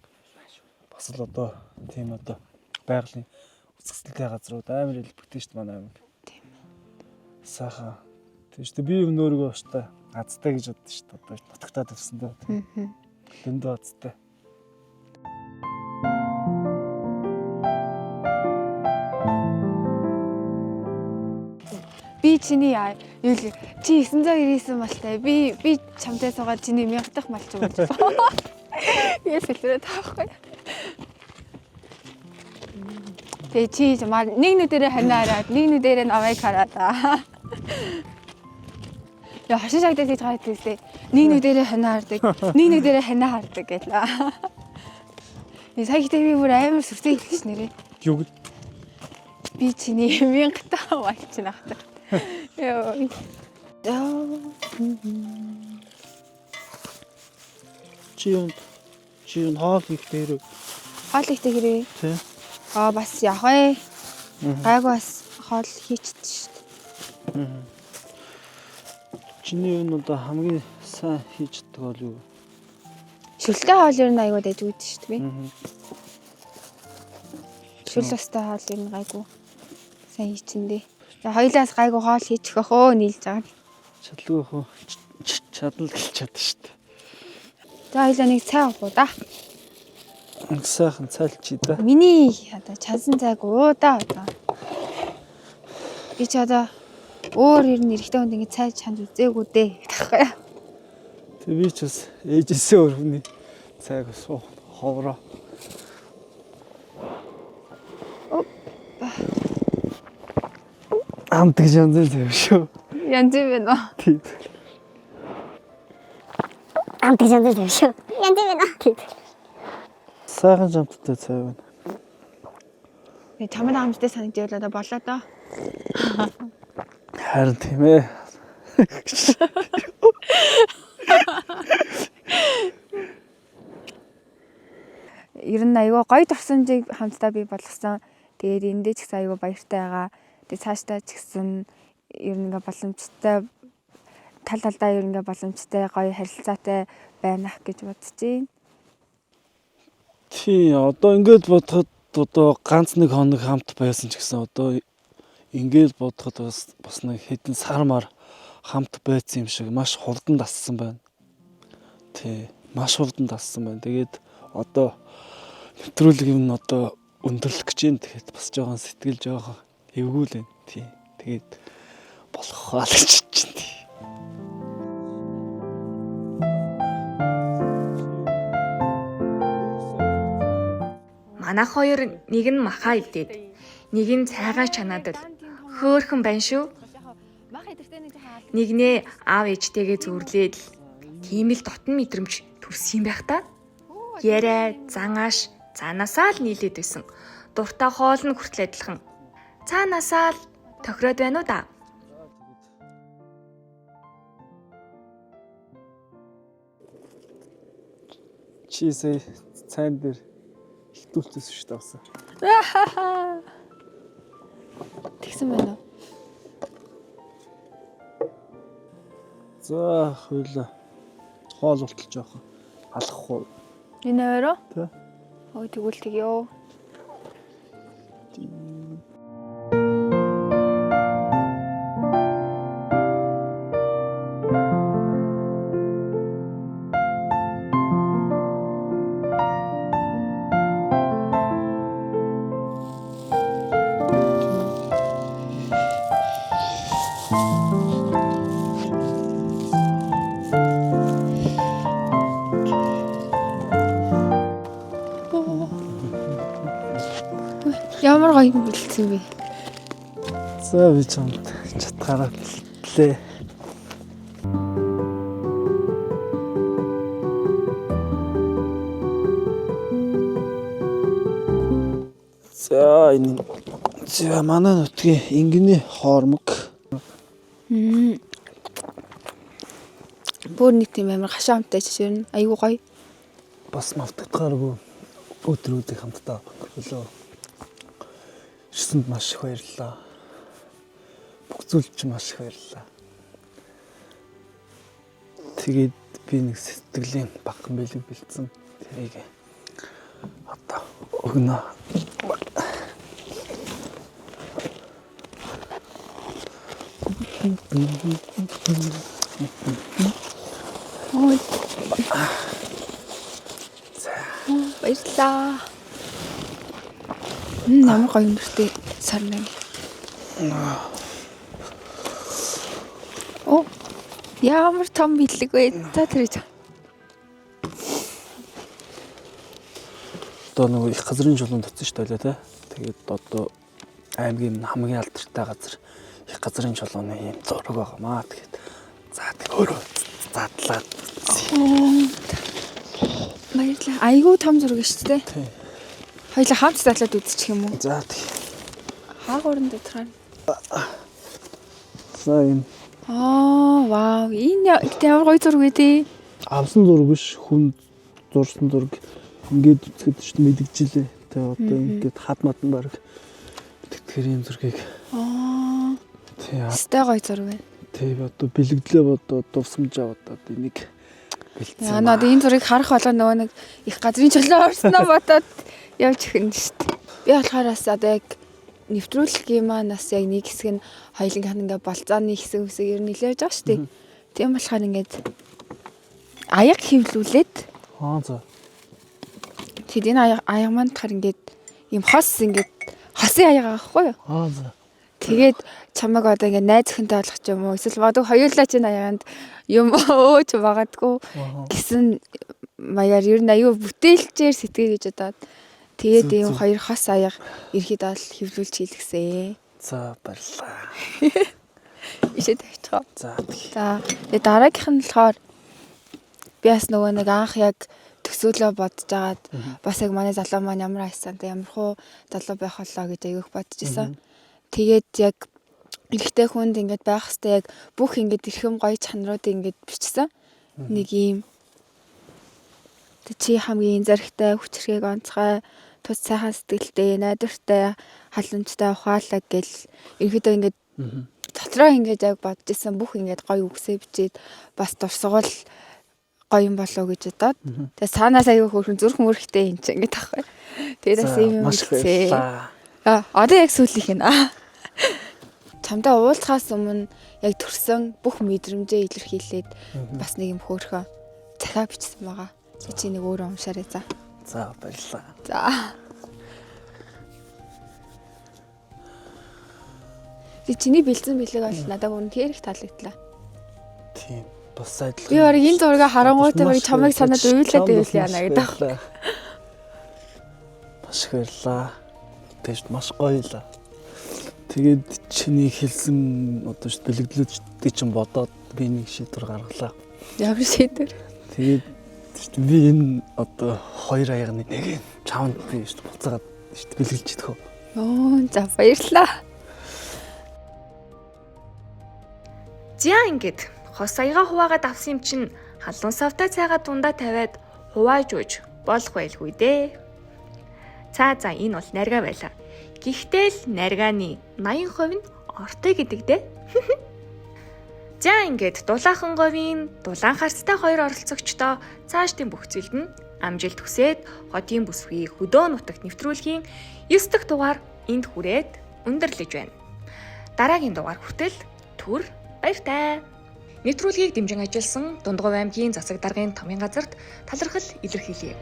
Бас л одоо тийм одоо байгалийн үзэсгэлэнтэй газрууд амар илбэгтэй шүү дээ манай аймаг. Тийм. Сайхан. Тийм шүү дээ би ер нь өөрийгөө шүү дээ азтай гэж боддоо шүү дээ. Одоо нутагтаад ирсэн дээ. Аа. Дэндүү азтай. Би чиний юу л чи 999 малтай. Би чамтай суугаад чиний 1000 дахь малч өгч байна. Яа сэлрээ таахгүй. Тэгээ чи нэг нүдэрээ ханаараад нэг нүдэрээ намайг хараад. Яа хашин шагтаа тийж гараад тийсээ. Нэг нүдэрээ ханаардаг. Нэг нүдэрээ ханаа хардаг гэлээ. Би саяхтай би бүр амар сүртэй хэлж нэрээ. Юу гэд Би чиний 1000 дахь малч нахтай. Яа. чи юм хоол их дээр Хоол ихтэй хэрэг. тий. Бас явах. Гайгүй бас хоол хийчихдээ шүү дээ. Чиний юу одоо хамгийн сайн хийж чаддаг бол юу? Шүлтэй хоол ер нь аягүй дэж үүд шүү дээ би. Аа. Шүл өстэй хоол ер нь гайгүй сайн хийчихэндээ. За хоёлаас гайгүй хоол хийчих өхөө нийлж байгаа. Чадлагүй хөө чадал гэж чадсан шүү дээ. За хоёлаа нэг цай авах да. Нэг сайхан цайлчий да. Миний одоо чадсан цайг уудаа одоо. Би ч одоо өөр ер нь эрэгтэй хүнд ингэ цай чанд үзээгүй дээ. Тэг би ч бас ээжээсээ өөр хүний цайг суу ховроо. Амт гэж янз бүр зэв шүү. Янз бүр байна уу? Тийм. Амт гэж янз бүр шүү. Янз бүр байна. Сайхан жамттай цай байна. Тэгээ чамд амттай санагдчихвал одоо болоо доо. Харин тийм ээ. Ер нь айгүй гоё турсамжийг хамтдаа бий болгосон. Тэгээд эндээ ч гэсэн айгүй баяртай байгаа. Тэгээд цаашдаа ч гэсэн ер нь ингээ боломжтой талдаа ер нь ингээ боломжтой гоё харилцаатай байна гэж бодож байна. Тий, одоо ингээд бодоход одоо ганц нэг хоног хамт байсан ч гэсэн одоо ингээд бодоход бас нэг хэдэн сар мар хамт байсан юм шиг маш хурдан дассан байна. Тий, маш хурдан дассан байна. Тэгээд одоо нэвтрүүлэг юм одоо өндөрлөх гэж юм. Тэгээд бас жоохон сэтгэл жоохон эвгүүл байна. Тий. Тэгээд болох хаа л гэж чинь тий. Манайх хоёр нэг нь махаа ивдээд, нэг нь цайгаа чанаад л хөөхөн байна шүү. Нэгнээ аав ээжтэйгээ зүүрлээд л тийм л дотн мэдрэмж төрсөн юм байх та. Яриа, зангааш, цаанаасаа л нийлээд байсан. Дуртай хоол нь хүртэл адилхан. Цаанаасаа л тохироод байна уу да. Чи сая цайн дээр хитүүлчихсэн шүү дээ бас. Тэгсэн байна уу? За хоёлаа хоол уулталж явах. Алахгүй. Энэ өөрөө? Тэ. Ой тэгвэл тэгё. Ямар гоё юм бэлдсэн бэ? За би чамд чатгаараа бэлтлээ. За энэ за манай нутгийн ингэний хоормог. Бүр нэг тийм амар хашаамтай жишээ нь айгуу гоё. Бас мавтагдгааргүй өдрүүдийг хамтдаа өглөө. Ирсэнд маш их баярлалаа. Бүх зүйлд ч маш их баярлалаа. Тэгээд би нэг сэтгэлийн багхан бэлэг бэлдсэн. Тэрийг одоо өгнө. Ой. Баярлалаа. Ямар гоё юмртэй сарна. Оо. Ямар том бэлэг вэ? За тэрэж. Одоо нэг их газрын жолоонд очсон шүү дээ тий. Тэгээд одоо аймгийн хамгийн алдартай газар их газрын жолооны юм зураг байгаамаа. Тэгээд за тэг өөрөө задлаад. Баярлалаа. Айгуу том зураг шүү дээ. Тий. Хоёлаа хамт задлаад үзчих юм уу? За тэг. Хаагуурн дотроо. За энэ Вау. Энэ ямар гоё зураг вэ тий? авсан зураг биш хүн зурсан зураг ингээд үзэхэд ч мэдгжилээ. Тэ одоо ингээд хад мадан баг тэгэхээр юм зургийг тий Стай гоё зураг байна. тий одоо бэлэгдлээ одоо дувсамж аваад одоо энийг бэлдсэн. Яа наад энэ зургийг харах болоо нөгөө нэг их газрын чөлөө орсноо бодоод явж өгнө шүү дээ. Би болохоор бас одоо яг нэвтрүүлгийн маань бас яг нэг хэсэг нь хоёулынх нь ингээ болцооны хэсэг ер нь нэлээж байгаа шүү дээ. Тийм болохоор ингээд аяг хөвлүүлээд За. тэгэд энэ аяг маань болохоор ингээд юм хос ингээд хосын аяг аахгүй юу? За. Тэгээд чамайг одоо ингээ найз өхөнтэй болгох юм уу? Эсвэл бодог хоёулаа чинь аяанд юм өөч багадгүй гэсэн маяар ер нь аюу бүтээлчээр сэтгэе гэж бодоод тэгээд ийм хоёр хос аяг ирэхэд бол хөвлүүлж хийлгсэн. За баярлаа. Ишээ тавьчихаа. За. За тэгээд дараагийнх нь болохоор би бас нөгөө нэг анх яг төсөөлөө бодож агаад бас яг манай залуу маань ямар айсантай ямар хуу залуу байх болоо гэж аявих бодож исэн. Тэгээд яг эрэгтэй хүнд ингээд байх хэвээр яг бүх ингээд эрхэм гоё чанаруудыг ингээд бичсэн. Нэг юм чи хамгийн заригтай хүчрхэг онцгой тус сайхан сэтгэлтэй найдвартай халамжтай ухаалаг гэл ерөөдөө ингээд дотроо ингээд яг бодож исэн бүх ингээд гоё үгсээ бичээд бас дурсгал гоё юм болоо гэж бодоод тэгээ цаанаас аягүй хөөрхөн зүрх мөрхтэй юм чи ингээд тахгүй. Тэгээд бас юм хэлсэн. Одоо яг сүүлийнх нь чамтай уулзахаас өмнө яг төрсөн бүх мэдрэмжээ илэрхийлээд бас нэг юм хөөрхөн захиа бичсэн байгаа. Чи нэг өөрөө уншаарай за. За баярлаа. За. Чиний бэлдсэн бэлэг бол надад үнэхээр их таалагдлаа. Тийм. Бас сайдлах. Би барыг энэ зургийг харангуйтай барыг чамайг санаад уйлаад байвал яана гэдэг аахгүй. Маш их баярлаа. Тэгж маш гоёлаа. Тэгээд чиний хэлсэн одоо ш бэлэгдлүүдтэй чинь бодоод би нэг шийдвэр гаргалаа. Ямар шийдвэр? Тэгээд би энэ одоо хоёр аягны нэг чамд би ш буцаагаад ш бэлгэлж идэх үү. За баярлаа. За ингээд хос аяга хуваагаад авсан юм чинь халуун савтай цайгаа дундаа тавиад хувааж ууж болох байлгүй дээ. За энэ бол нарга байлаа. Гэхдээ л наргааны 80% нь ортой гэдэг дээ. За ингээд дулаахан говийн дулаан харцтай хоёр оролцогчдоо цаашдын бүх зүйлд нь амжилт хүсээд хотын бүсгүй хөдөө нутагт нэвтрүүлгийн 9 дахь дугаар энд хүрээд өндөрлөж байна. Дараагийн дугаар хүртэл түр баяртай. Нэвтрүүлгийг дэмжин ажилласан Дундгов аймгийн засаг даргын томын газарт талархал илэрхийлье.